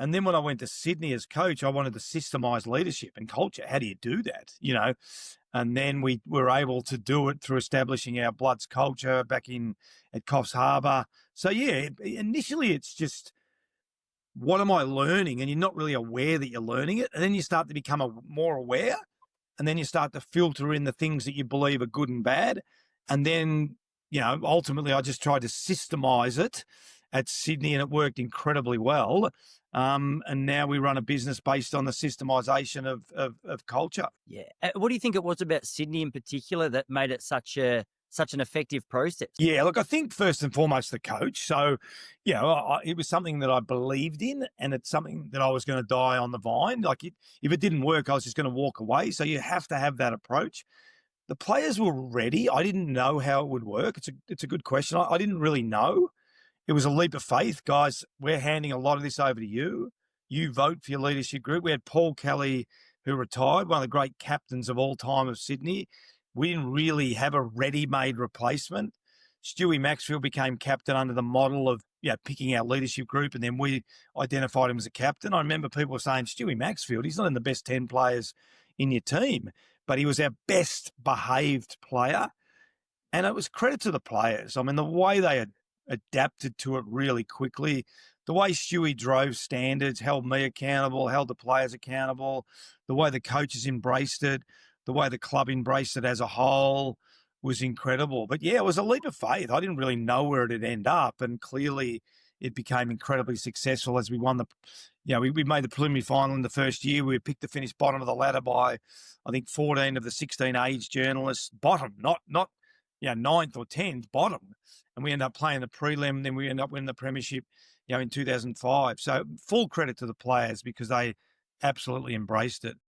And then when I went to Sydney as coach, I wanted to systemise leadership and culture. How do you do that? And then we were able to do it through establishing our Bloods culture back at Coffs Harbour. So, yeah, initially it's just, what am I learning? And you're not really aware that you're learning it. And then you start to become more aware. And then you start to filter in the things that you believe are good and bad. And then, ultimately I just tried to systemise it at Sydney, and it worked incredibly well. And now we run a business based on the systemisation of culture. Yeah. What do you think it was about Sydney in particular that made it such an effective process? Yeah, look, I think first and foremost the coach. So, it was something that I believed in, and it's something that I was going to die on the vine. Like, if it didn't work, I was just going to walk away. So you have to have that approach. The players were ready. I didn't know how it would work. It's a good question. I didn't really know. It was a leap of faith. Guys, we're handing a lot of this over to you. You vote for your leadership group. We had Paul Kelly, who retired, one of the great captains of all time of Sydney. We didn't really have a ready-made replacement. Stewie Maxfield became captain under the model of picking our leadership group, and then we identified him as a captain. I remember people saying, Stewie Maxfield, he's not in the best 10 players in your team, but he was our best behaved player. And it was credit to the players. I mean, the way they had adapted to it really quickly, the way Stewie drove standards, held me accountable, held the players accountable, the way the coaches embraced it, the way the club embraced it as a whole was incredible. But yeah, it was a leap of faith. I didn't really know where it'd end up, and clearly it became incredibly successful as we won we made the preliminary final in the first year. We picked to finish bottom of the ladder by, I think, 14 of the 16 age journalists. Bottom, not ninth or 10th, bottom. And we ended up playing the prelim, then we ended up winning the Premiership, in 2005. So full credit to the players because they absolutely embraced it.